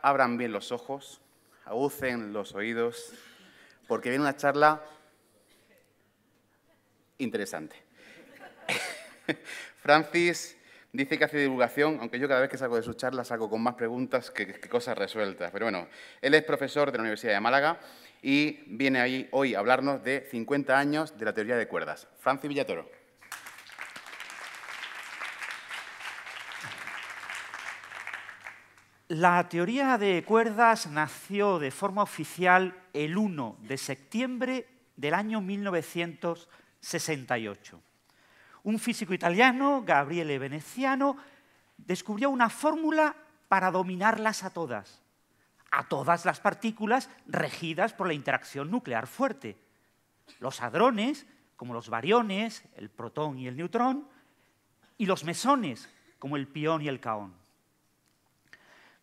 abran bien los ojos, agucen los oídos, porque viene una charla interesante. Francis dice que hace divulgación, aunque yo cada vez que salgo de sus charlas salgo con más preguntas que cosas resueltas. Pero bueno, él es profesor de la Universidad de Málaga y viene hoy a hablarnos de 50 años de la teoría de cuerdas. Francis Villatoro. La teoría de cuerdas nació de forma oficial el 1 de septiembre del año 1968. Un físico italiano, Gabriele Veneziano, descubrió una fórmula para dominarlas a todas las partículas regidas por la interacción nuclear fuerte. Los hadrones, como los bariones, el protón y el neutrón, y los mesones, como el pión y el kaón.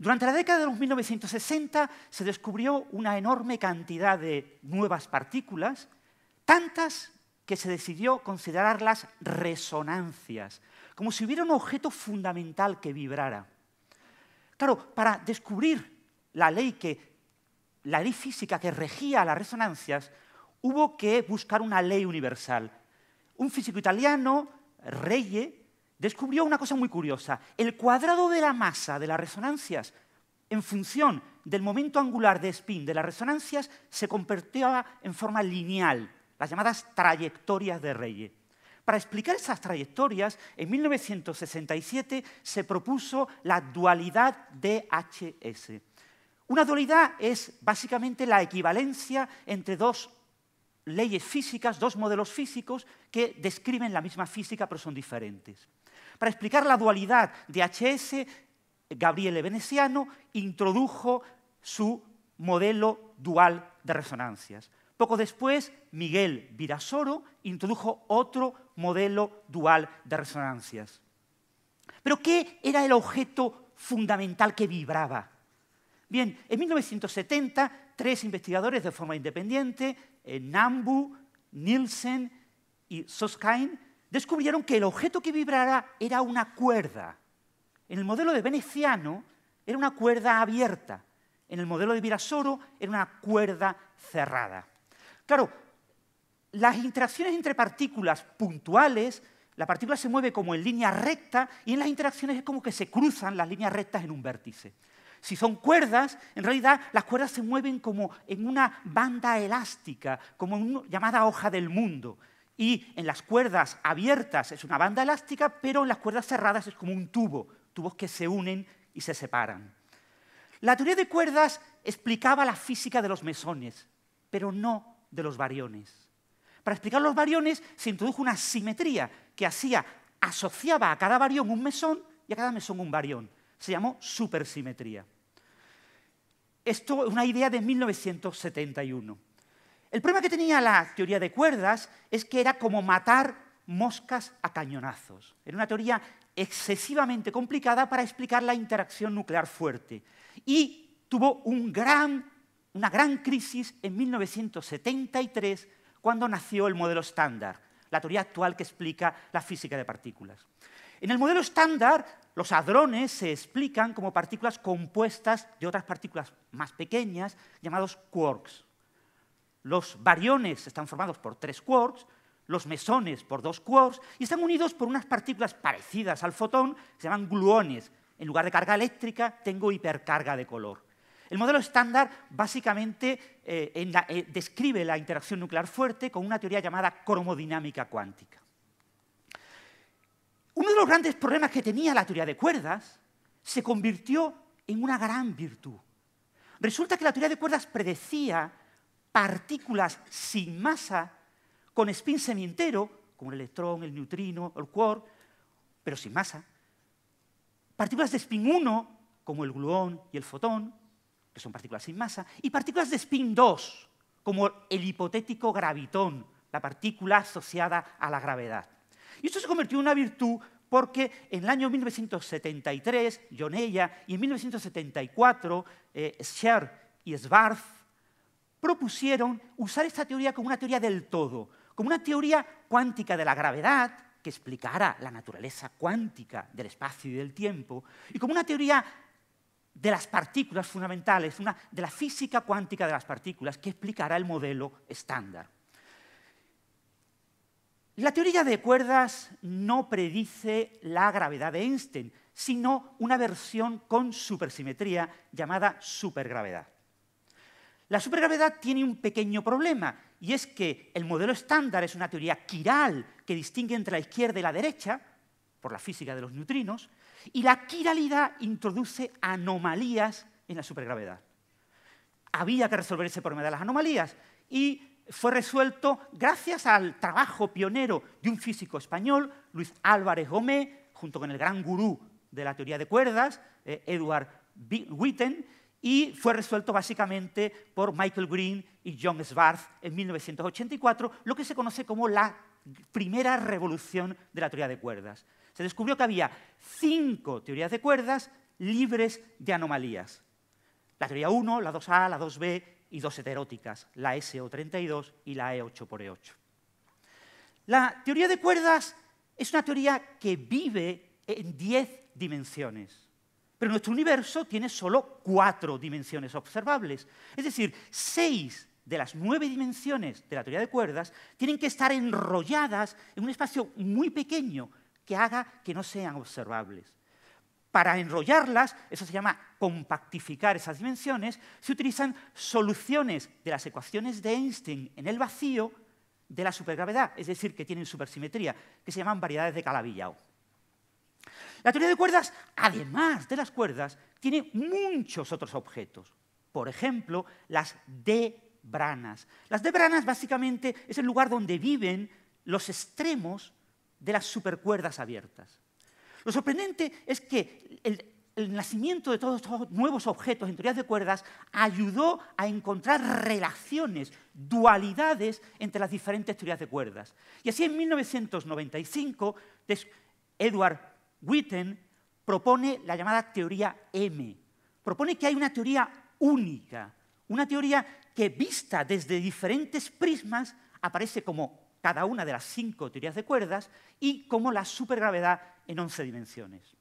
Durante la década de los 1960 se descubrió una enorme cantidad de nuevas partículas, tantas que se decidió considerarlas resonancias, como si hubiera un objeto fundamental que vibrara. Claro, para descubrir la ley física que regía las resonancias, hubo que buscar una ley universal. Un físico italiano, Reye, descubrió una cosa muy curiosa. El cuadrado de la masa de las resonancias, en función del momento angular de spin de las resonancias, se convertía en forma lineal, las llamadas trayectorias de Reye. Para explicar esas trayectorias, en 1967 se propuso la dualidad DHS. Una dualidad es básicamente la equivalencia entre dos leyes físicas, dos modelos físicos que describen la misma física pero son diferentes. Para explicar la dualidad de HS, Gabriele Veneziano introdujo su modelo dual de resonancias. Poco después, Miguel Virasoro introdujo otro modelo dual de resonancias. ¿Pero qué era el objeto fundamental que vibraba? Bien, en 1970, tres investigadores de forma independiente, Nambu, Nielsen y Soskain, descubrieron que el objeto que vibrara era una cuerda. En el modelo de Veneziano era una cuerda abierta. En el modelo de Virasoro era una cuerda cerrada. Claro, las interacciones entre partículas puntuales, la partícula se mueve como en línea recta y en las interacciones es como que se cruzan las líneas rectas en un vértice. Si son cuerdas, en realidad las cuerdas se mueven como en una banda elástica, como en una llamada hoja del mundo. Y en las cuerdas abiertas es una banda elástica, pero en las cuerdas cerradas es como un tubo, tubos que se unen y se separan. La teoría de cuerdas explicaba la física de los mesones, pero no de los bariones. Para explicar los bariones se introdujo una simetría que asociaba a cada barión un mesón y a cada mesón un barión. Se llamó supersimetría. Esto es una idea de 1971. El problema que tenía la teoría de cuerdas es que era como matar moscas a cañonazos. Era una teoría excesivamente complicada para explicar la interacción nuclear fuerte. Y tuvo una gran crisis en 1973, cuando nació el modelo estándar, la teoría actual que explica la física de partículas. En el modelo estándar, los hadrones se explican como partículas compuestas de otras partículas más pequeñas, llamados quarks. Los bariones están formados por 3 quarks, los mesones por 2 quarks, y están unidos por unas partículas parecidas al fotón, que se llaman gluones. En lugar de carga eléctrica, tengo hipercarga de color. El modelo estándar básicamente describe la interacción nuclear fuerte con una teoría llamada cromodinámica cuántica. Uno de los grandes problemas que tenía la teoría de cuerdas se convirtió en una gran virtud. Resulta que la teoría de cuerdas predecía partículas sin masa con spin semientero, como el electrón, el neutrino, el quark, pero sin masa. Partículas de spin 1, como el gluón y el fotón, que son partículas sin masa, y partículas de spin 2, como el hipotético gravitón, la partícula asociada a la gravedad. Y esto se convirtió en una virtud porque en el año 1973, Joneya, y en 1974, Scher y Schwarz propusieron usar esta teoría como una teoría del todo, como una teoría cuántica de la gravedad, que explicara la naturaleza cuántica del espacio y del tiempo, y como una teoría de las partículas fundamentales, de la física cuántica de las partículas, que explicará el modelo estándar. La teoría de cuerdas no predice la gravedad de Einstein, sino una versión con supersimetría llamada supergravedad. La supergravedad tiene un pequeño problema, y es que el modelo estándar es una teoría quiral que distingue entre la izquierda y la derecha, por la física de los neutrinos, y la quiralidad introduce anomalías en la supergravedad. Había que resolver ese problema de las anomalías, y fue resuelto gracias al trabajo pionero de un físico español, Luis Álvarez Gómez, junto con el gran gurú de la teoría de cuerdas, Edward Witten, y fue resuelto básicamente por Michael Green y John Schwarz en 1984, lo que se conoce como la primera revolución de la teoría de cuerdas. Se descubrió que había 5 teorías de cuerdas libres de anomalías. La teoría 1, la 2A, la 2B y 2 heteróticas, la SO32 y la E8×8. La teoría de cuerdas es una teoría que vive en 10 dimensiones. Pero nuestro universo tiene solo 4 dimensiones observables. Es decir, 6 de las 9 dimensiones de la teoría de cuerdas tienen que estar enrolladas en un espacio muy pequeño que haga que no sean observables. Para enrollarlas, eso se llama compactificar esas dimensiones, se utilizan soluciones de las ecuaciones de Einstein en el vacío de la supergravedad, es decir, que tienen supersimetría, que se llaman variedades de Calabi-Yau. La teoría de cuerdas, además de las cuerdas, tiene muchos otros objetos. Por ejemplo, las D-branas. Las D-branas básicamente es el lugar donde viven los extremos de las supercuerdas abiertas. Lo sorprendente es que el nacimiento de todos estos nuevos objetos en teorías de cuerdas ayudó a encontrar relaciones, dualidades entre las diferentes teorías de cuerdas. Y así en 1995, Edward Witten propone la llamada teoría M. Propone que hay una teoría única, una teoría que vista desde diferentes prismas aparece como cada una de las 5 teorías de cuerdas y como la supergravedad en 11 dimensiones.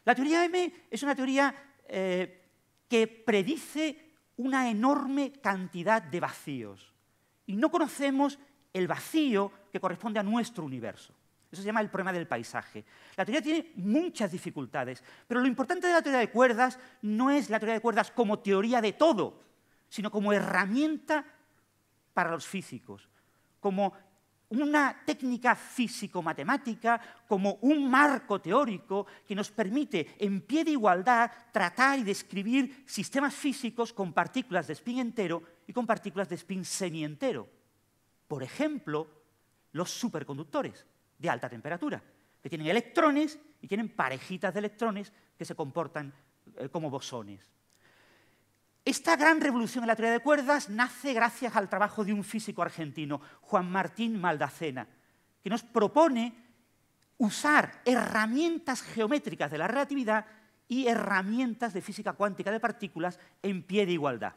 La teoría M es una teoría que predice una enorme cantidad de vacíos y no conocemos el vacío que corresponde a nuestro universo. Eso se llama el problema del paisaje. La teoría tiene muchas dificultades, pero lo importante de la teoría de cuerdas no es la teoría de cuerdas como teoría de todo, sino como herramienta para los físicos, como una técnica físico-matemática, como un marco teórico que nos permite, en pie de igualdad, tratar y describir sistemas físicos con partículas de spin entero y con partículas de spin semientero. Por ejemplo, los superconductores de alta temperatura, que tienen electrones y tienen parejitas de electrones que se comportan como bosones. Esta gran revolución en la teoría de cuerdas nace gracias al trabajo de un físico argentino, Juan Martín Maldacena, que nos propone usar herramientas geométricas de la relatividad y herramientas de física cuántica de partículas en pie de igualdad,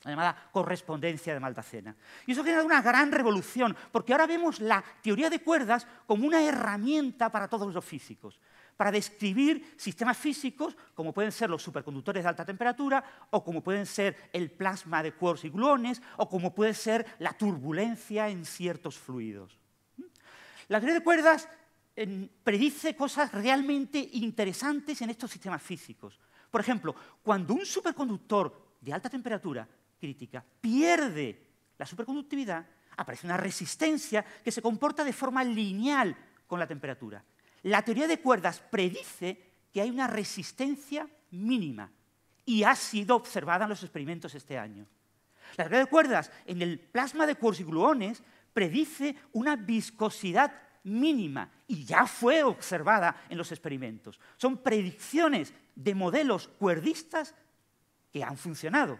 la llamada correspondencia de Maldacena. Y eso genera una gran revolución, porque ahora vemos la teoría de cuerdas como una herramienta para todos los físicos, para describir sistemas físicos como pueden ser los superconductores de alta temperatura, o como pueden ser el plasma de quarks y gluones, o como puede ser la turbulencia en ciertos fluidos. La teoría de cuerdas predice cosas realmente interesantes en estos sistemas físicos. Por ejemplo, cuando un superconductor de alta temperatura crítica pierde la superconductividad, aparece una resistencia que se comporta de forma lineal con la temperatura. La teoría de cuerdas predice que hay una resistencia mínima y ha sido observada en los experimentos este año. La teoría de cuerdas en el plasma de quarks y gluones predice una viscosidad mínima y ya fue observada en los experimentos. Son predicciones de modelos cuerdistas que han funcionado.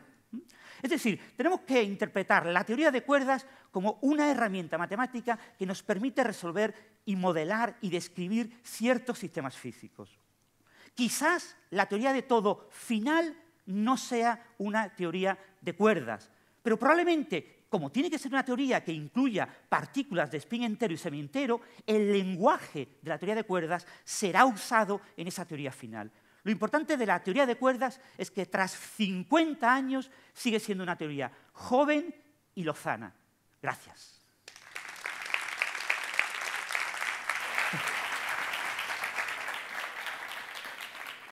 Es decir, tenemos que interpretar la teoría de cuerdas como una herramienta matemática que nos permite resolver y modelar y describir ciertos sistemas físicos. Quizás la teoría de todo final no sea una teoría de cuerdas, pero probablemente, como tiene que ser una teoría que incluya partículas de spin entero y semientero, el lenguaje de la teoría de cuerdas será usado en esa teoría final. Lo importante de la teoría de cuerdas es que tras 50 años sigue siendo una teoría joven y lozana. Gracias.